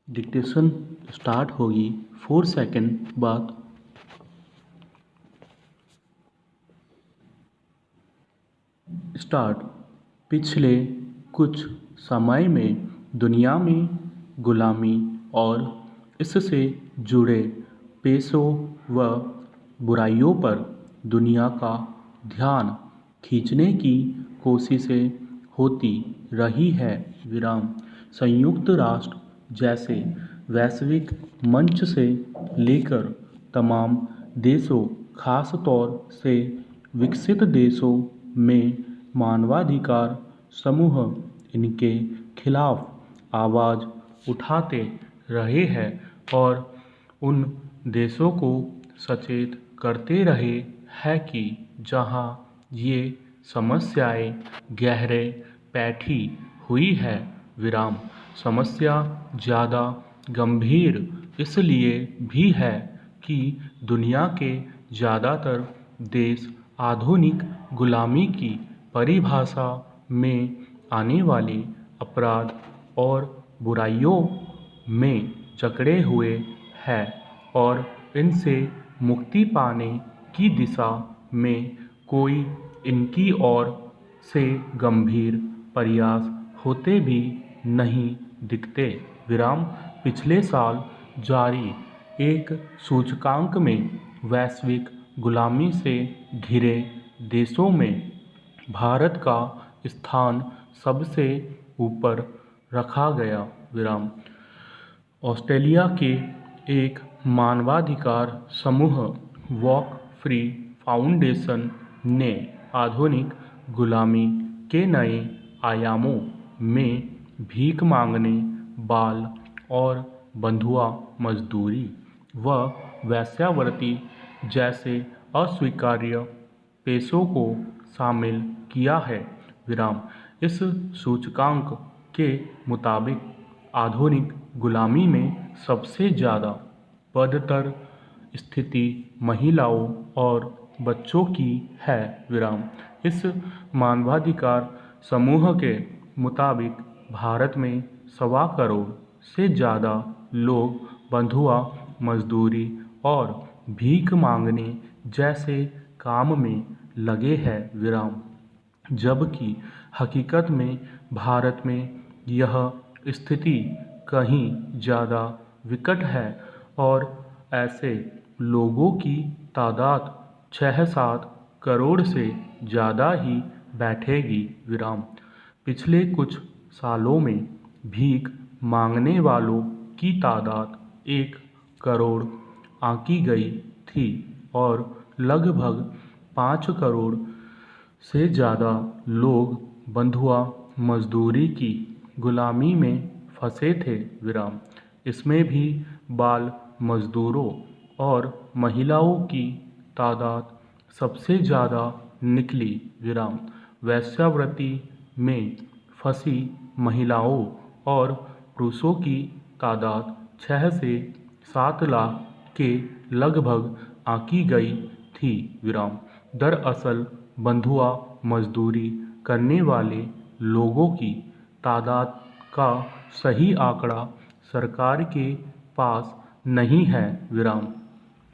Dictation start होगी 4 second बाद। Start. पिछले कुछ समय में दुनिया में गुलामी और इससे जुड़े पेशों व बुराइयों पर दुनिया का ध्यान खींचने की कोशिशें होती रही है। संयुक्त राष्ट्र जैसे वैश्विक मंच से लेकर तमाम देशों, खास तौर से विकसित देशों में मानवाधिकार समूह इनके खिलाफ आवाज़ उठाते रहे हैं और उन देशों को सचेत करते रहे हैं कि जहां ये समस्याएं गहरे बैठी हुई है। समस्या ज़्यादा गंभीर इसलिए भी है कि दुनिया के ज़्यादातर देश आधुनिक गुलामी की परिभाषा में आने वाले अपराध और बुराइयों में जकड़े हुए हैं और इनसे मुक्ति पाने की दिशा में कोई इनकी ओर से गंभीर प्रयास होते भी नहीं दिखते। पिछले साल जारी एक सूचकांक में वैश्विक गुलामी से घिरे देशों में भारत का स्थान सबसे ऊपर रखा गया। ऑस्ट्रेलिया के एक मानवाधिकार समूह वॉक फ्री फाउंडेशन ने आधुनिक गुलामी के नए आयामों में भीख मांगने, बाल और बंधुआ मजदूरी व वेश्यावृत्ति जैसे अस्वीकार्य पेशों को शामिल किया है। इस सूचकांक के मुताबिक आधुनिक गुलामी में सबसे ज़्यादा बदतर स्थिति महिलाओं और बच्चों की है। इस मानवाधिकार समूह के मुताबिक भारत में 1.25 करोड़ से ज़्यादा लोग बंधुआ मजदूरी और भीख मांगने जैसे काम में लगे हैं। जबकि हकीकत में भारत में यह स्थिति कहीं ज़्यादा विकट है और ऐसे लोगों की तादाद 6-7 करोड़ से ज़्यादा ही बैठेगी। पिछले कुछ सालों में भीख मांगने वालों की तादाद 1 करोड़ आंकी गई थी और लगभग 5 करोड़ से ज़्यादा लोग बंधुआ मजदूरी की गुलामी में फंसे थे। इसमें भी बाल मजदूरों और महिलाओं की तादाद सबसे ज़्यादा निकली। वेश्यावृत्ति में फंसी महिलाओं और पुरुषों की तादाद 6 से 7 लाख के लगभग आंकी गई थी। दरअसल बंधुआ मजदूरी करने वाले लोगों की तादाद का सही आंकड़ा सरकार के पास नहीं है।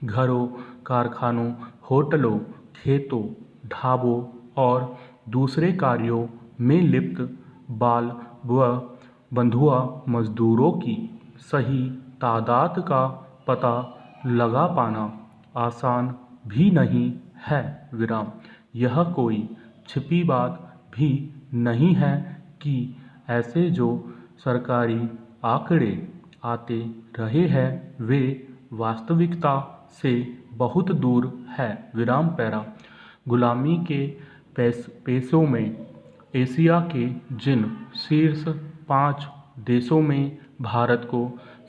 घरों, कारखानों, होटलों, खेतों, ढाबों और दूसरे कार्यों में लिप्त बाल व बंधुआ मजदूरों की सही तादाद का पता लगा पाना आसान भी नहीं है। यह कोई छिपी बात भी नहीं है कि ऐसे जो सरकारी आंकड़े आते रहे हैं वे वास्तविकता से बहुत दूर है। गुलामी के पेशों में एशिया के जिन शीर्ष 5 देशों में भारत को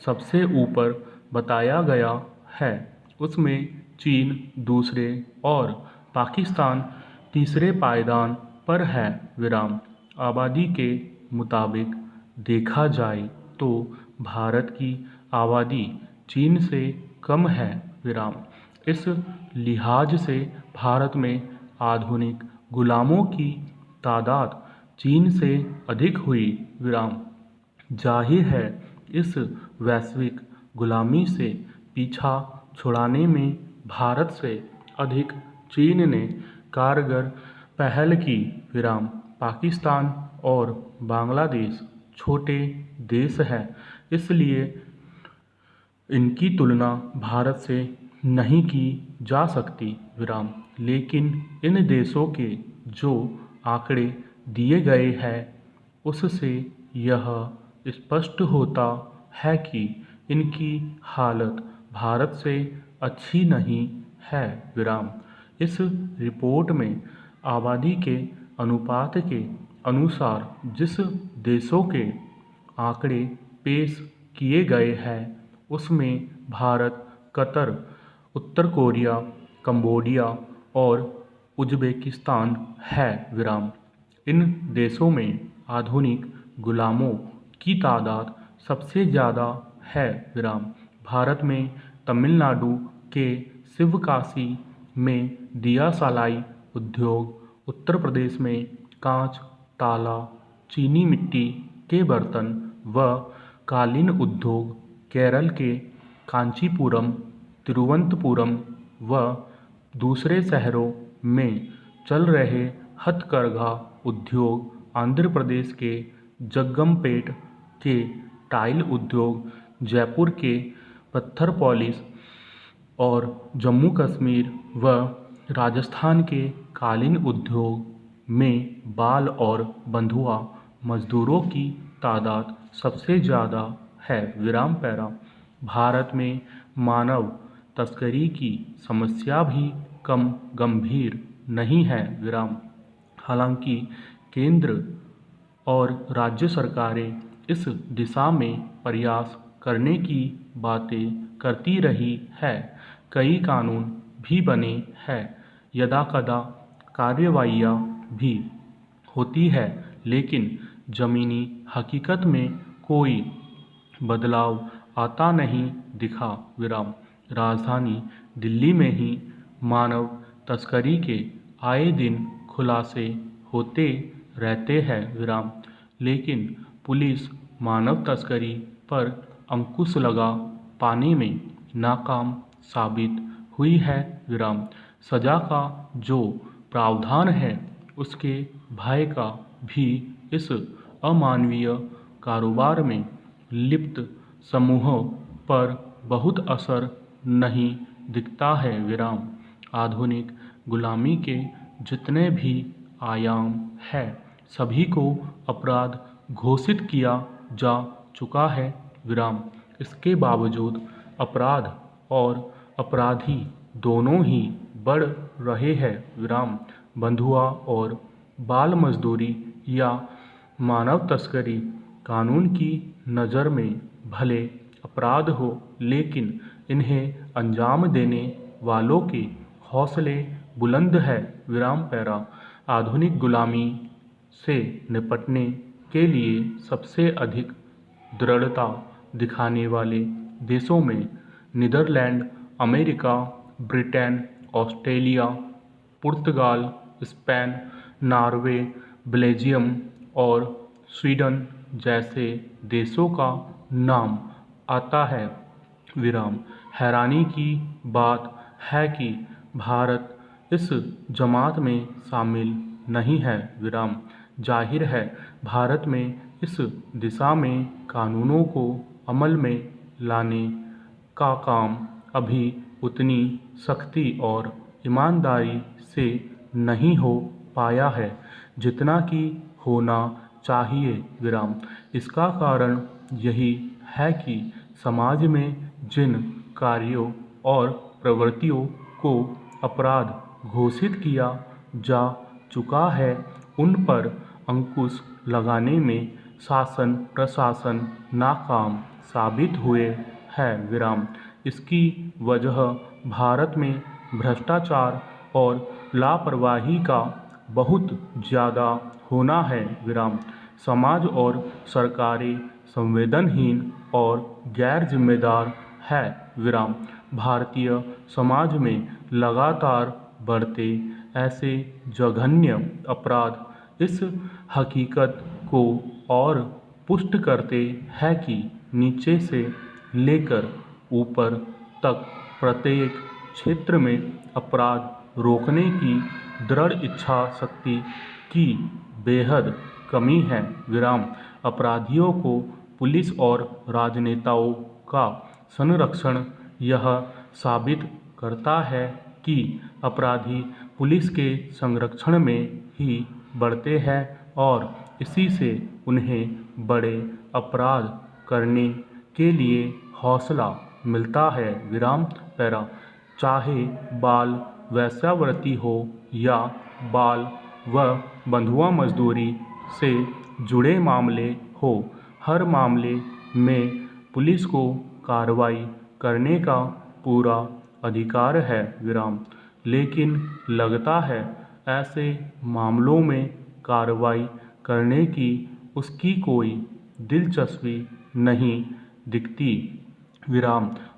सबसे ऊपर बताया गया है उसमें चीन दूसरे और पाकिस्तान तीसरे पायदान पर है। आबादी के मुताबिक देखा जाए तो भारत की आबादी चीन से कम है। इस लिहाज से भारत में आधुनिक गुलामों की तादाद चीन से अधिक हुई। जाहिर है इस वैश्विक गुलामी से पीछा छुड़ाने में भारत से अधिक चीन ने कारगर पहल की। विराम पाकिस्तान और बांग्लादेश छोटे देश हैं, इसलिए इनकी तुलना भारत से नहीं की जा सकती। विराम लेकिन इन देशों के जो आंकड़े दिए गए हैं उससे यह स्पष्ट होता है कि इनकी हालत भारत से अच्छी नहीं है। विराम इस रिपोर्ट में आबादी के अनुपात के अनुसार जिस देशों के आंकड़े पेश किए गए हैं उसमें भारत, कतर, उत्तर कोरिया, कंबोडिया और उज़्बेकिस्तान है। विराम इन देशों में आधुनिक गुलामों की तादाद सबसे ज़्यादा है। विराम भारत में तमिलनाडु के शिवकाशी में दिया सलाई उद्योग, उत्तर प्रदेश में कांच, ताला, चीनी मिट्टी के बर्तन व कालीन उद्योग, केरल के कांचीपुरम, तिरुवनंतपुरम व दूसरे शहरों में चल रहे हथकरघा उद्योग, आंध्र प्रदेश के जगमपेट के टाइल उद्योग, जयपुर के पत्थर पॉलिश और जम्मू कश्मीर व राजस्थान के कालीन उद्योग में बाल और बंधुआ मजदूरों की तादाद सबसे ज़्यादा है। विराम पैरा भारत में मानव तस्करी की समस्या भी कम गंभीर नहीं है। विराम हालांकि केंद्र और राज्य सरकारें इस दिशा में प्रयास करने की बातें करती रही है। कई कानून भी बने हैं, यदाकदा कार्रवाइयाँ भी होती है, लेकिन ज़मीनी हकीकत में कोई बदलाव आता नहीं दिखा। विराम राजधानी दिल्ली में ही मानव तस्करी के आए दिन खुलासे होते रहते हैं। विराम लेकिन पुलिस मानव तस्करी पर अंकुश लगा पाने में नाकाम साबित हुई है। विराम सजा का जो प्रावधान है उसके भय का भी इस अमानवीय कारोबार में लिप्त समूहों पर बहुत असर नहीं दिखता है। विराम आधुनिक गुलामी के जितने भी आयाम हैं सभी को अपराध घोषित किया जा चुका है। विराम इसके बावजूद अपराध और अपराधी दोनों ही बढ़ रहे हैं। विराम बंधुआ और बाल मजदूरी या मानव तस्करी कानून की नज़र में भले अपराध हो, लेकिन इन्हें अंजाम देने वालों के हौसले बुलंद है। विराम पैरा आधुनिक गुलामी से निपटने के लिए सबसे अधिक दृढ़ता दिखाने वाले देशों में नीदरलैंड, अमेरिका, ब्रिटेन, ऑस्ट्रेलिया, पुर्तगाल, स्पेन, नॉर्वे, बेल्जियम और स्वीडन जैसे देशों का नाम आता है। विराम हैरानी की बात है कि भारत इस जमात में शामिल नहीं है। विराम जाहिर है भारत में इस दिशा में कानूनों को अमल में लाने का काम अभी उतनी सख्ती और ईमानदारी से नहीं हो पाया है जितना कि होना चाहिए। विराम इसका कारण यही है कि समाज में जिन कार्यों और प्रवृत्तियों को अपराध घोषित किया जा चुका है उन पर अंकुश लगाने में शासन प्रशासन नाकाम साबित हुए हैं। विराम इसकी वजह भारत में भ्रष्टाचार और लापरवाही का बहुत ज़्यादा होना है। विराम समाज और सरकारें संवेदनहीन और गैर जिम्मेदार है। विराम भारतीय समाज में लगातार बढ़ते ऐसे जघन्य अपराध इस हकीकत को और पुष्ट करते हैं कि नीचे से लेकर ऊपर तक प्रत्येक क्षेत्र में अपराध रोकने की दृढ़ इच्छा शक्ति की बेहद कमी है। अपराधियों को पुलिस और राजनेताओं का संरक्षण यह साबित करता है कि अपराधी पुलिस के संरक्षण में ही बढ़ते हैं और इसी से उन्हें बड़े अपराध करने के लिए हौसला मिलता है। पैरा चाहे बाल वेश्यावृत्ति हो या बाल व बंधुआ मजदूरी से जुड़े मामले हो, हर मामले में पुलिस को कार्रवाई करने का पूरा अधिकार है। लेकिन लगता है ऐसे मामलों में कार्रवाई करने की उसकी कोई दिलचस्पी नहीं दिखती।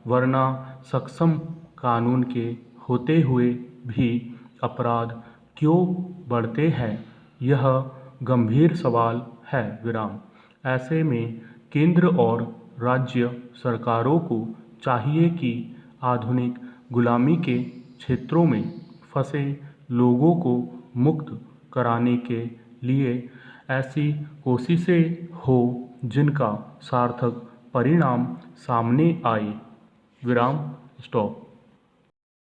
वरना सक्षम कानून के होते हुए भी अपराध क्यों बढ़ते हैं, यह गंभीर सवाल है। ऐसे में केंद्र और राज्य सरकारों को चाहिए कि आधुनिक गुलामी के क्षेत्रों में फंसे लोगों को मुक्त कराने के लिए ऐसी कोशिशें हो जिनका सार्थक परिणाम सामने आए। स्टॉप।